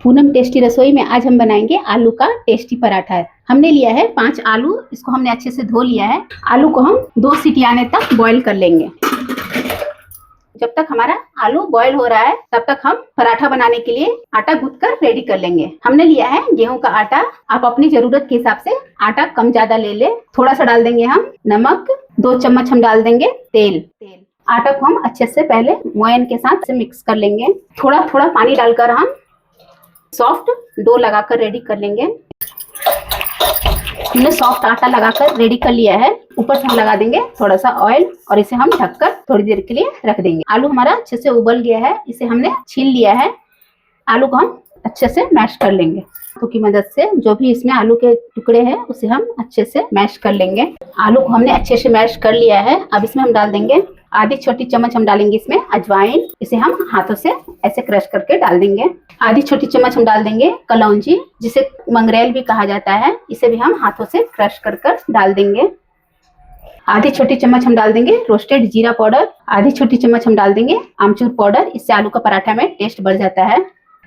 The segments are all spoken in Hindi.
पूनम टेस्टी रसोई में आज हम बनाएंगे आलू का टेस्टी पराठा। हमने लिया है 5 आलू, इसको हमने अच्छे से धो लिया है। आलू को हम 2 सीटी आने तक बॉईल कर लेंगे। जब तक हमारा आलू बॉईल हो रहा है तब तक हम पराठा बनाने के लिए आटा गूंथ कर रेडी कर लेंगे। हमने लिया है गेहूं का आटा। आप अपनी जरूरत के हिसाब से आटा कम ज्यादा ले ले। थोड़ा सा डाल देंगे हम नमक, 2 चम्मच हम डाल देंगे तेल। आटा को हम अच्छे से पहले मोयन के साथ से मिक्स कर लेंगे। थोड़ा थोड़ा पानी डालकर हम सॉफ्ट डो लगाकर रेडी कर लेंगे। हमने सॉफ्ट आटा लगाकर रेडी कर लिया है। ऊपर से हम लगा देंगे थोड़ा सा ऑयल और इसे हम ढककर थोड़ी देर के लिए रख देंगे। आलू हमारा अच्छे से उबल गया है, इसे हमने छील लिया है। आलू को हम अच्छे से मैश कर लेंगे। हाथों की मदद से जो भी इसमें आलू के टुकड़े हैं उसे हम अच्छे से मैश कर लेंगे। आलू को हमने अच्छे से मैश कर लिया है। अब इसमें हम डाल देंगे आधी छोटी चम्मच हम डालेंगे इसमें अजवाइन। इसे हम हाथों से ऐसे क्रश करके डाल देंगे। आधी छोटी चम्मच हम डाल देंगे कलौंजी, जिसे मंगरेल भी कहा जाता है। इसे भी हम हाथों से क्रश कर डाल देंगे। आधी छोटी चम्मच हम डाल देंगे रोस्टेड जीरा पाउडर। आधी छोटी चम्मच हम डाल देंगे आमचूर पाउडर। इससे आलू का पराठा में टेस्ट बढ़ जाता है।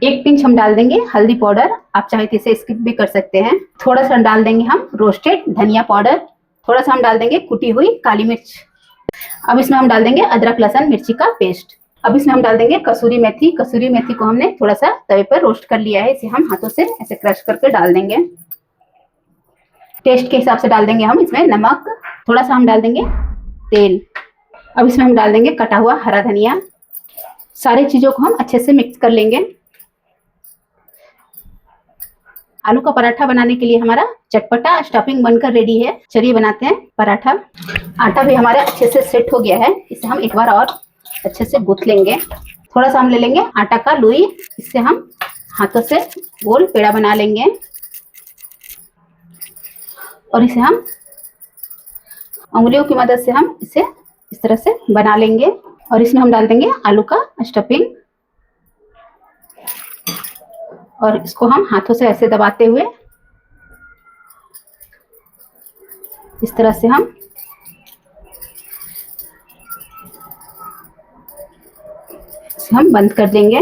1 पिंच हम डाल देंगे हल्दी पाउडर। आप चाहे तो इसे स्किप भी कर सकते हैं। थोड़ा सा डाल देंगे हम रोस्टेड धनिया पाउडर। थोड़ा सा हम डाल देंगे कुटी हुई काली मिर्च। अब इसमें हम डाल देंगे अदरक लहसुन मिर्ची का पेस्ट। अब इसमें हम डाल देंगे कसूरी मेथी। कसूरी मेथी को हमने थोड़ा सा तवे पर रोस्ट कर लिया है। इसे हम हाथों से ऐसे क्रश करके डाल देंगे। टेस्ट के हिसाब से डाल देंगे हम इसमें नमक। थोड़ा सा हम डाल देंगे तेल। अब इसमें हम डाल देंगे कटा हुआ हरा धनिया। सारी चीजों को हम अच्छे से मिक्स कर लेंगे। आलू का पराठा बनाने के लिए हमारा चटपटा स्टफिंग बनकर रेडी है। चलिए बनाते हैं पराठा। आटा भी हमारा अच्छे से सेट हो गया है। इसे हम एक बार और अच्छे से गूंथ लेंगे। थोड़ा सा हम ले लेंगे आटा का लोई। इससे हम हाथों से गोल पेड़ा बना लेंगे और इसे हम उंगलियों की मदद से हम इसे इस तरह से बना लेंगे। और इसमें हम डाल देंगे आलू का स्टफिंग और इसको हम हाथों से ऐसे दबाते हुए इस तरह से हम बंद कर देंगे।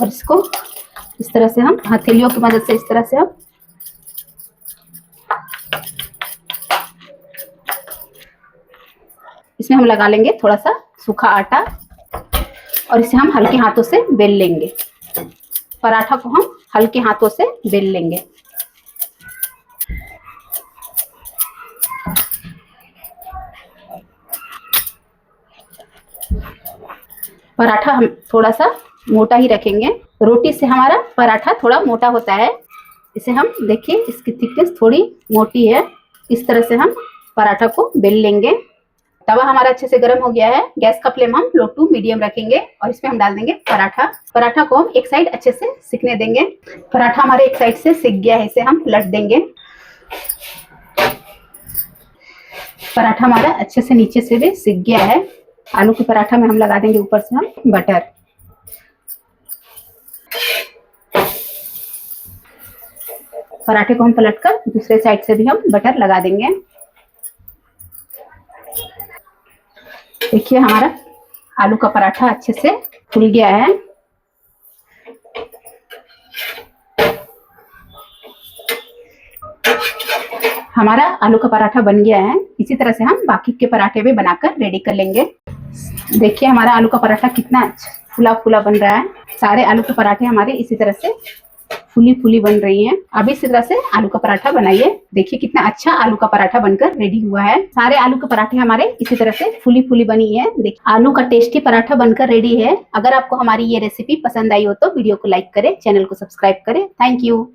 और इसको इस तरह से हम हथेलियों की मदद से इस तरह से हम इसमें हम लगा लेंगे थोड़ा सा सूखा आटा और इसे हम हल्के हाथों से बेल लेंगे। पराठा को हम हल्के हाथों से बेल लेंगे। पराठा हम थोड़ा सा मोटा ही रखेंगे। रोटी से हमारा पराठा थोड़ा मोटा होता है। इसे हम देखिए इसकी थिकनेस थोड़ी मोटी है। इस तरह से हम पराठा को बेल लेंगे। तवा हमारा अच्छे से गर्म हो गया है। गैस का फ्लेम हम लो टू मीडियम रखेंगे और इसमें हम डाल देंगे पराठा। पराठा को हम एक साइड अच्छे से सिकने देंगे। पराठा हमारे एक साइड से सिक गया है, इसे हम पलट देंगे। पराठा हमारा अच्छे से नीचे से भी सिक गया है। आलू के पराठा में हम लगा देंगे ऊपर से हम बटर। पराठे को हम पलटकर दूसरे साइड से भी हम बटर लगा देंगे। देखिए हमारा आलू का पराठा अच्छे से फूल गया है। हमारा आलू का पराठा बन गया है। इसी तरह से हम बाकी के पराठे भी बनाकर रेडी कर लेंगे। देखिए हमारा आलू का पराठा कितना फूला फूला बन रहा है। सारे आलू के पराठे हमारे इसी तरह से फूली फूली बन रही हैं। अब इसी तरह से आलू का पराठा बनाइए। देखिए कितना अच्छा आलू का पराठा बनकर रेडी हुआ है। सारे आलू के पराठे हमारे इसी तरह से फूली फूली बनी है। देखिए आलू का टेस्टी पराठा बनकर रेडी है। अगर आपको हमारी ये रेसिपी पसंद आई हो तो वीडियो को लाइक करें, चैनल को सब्सक्राइब करें। Thank you.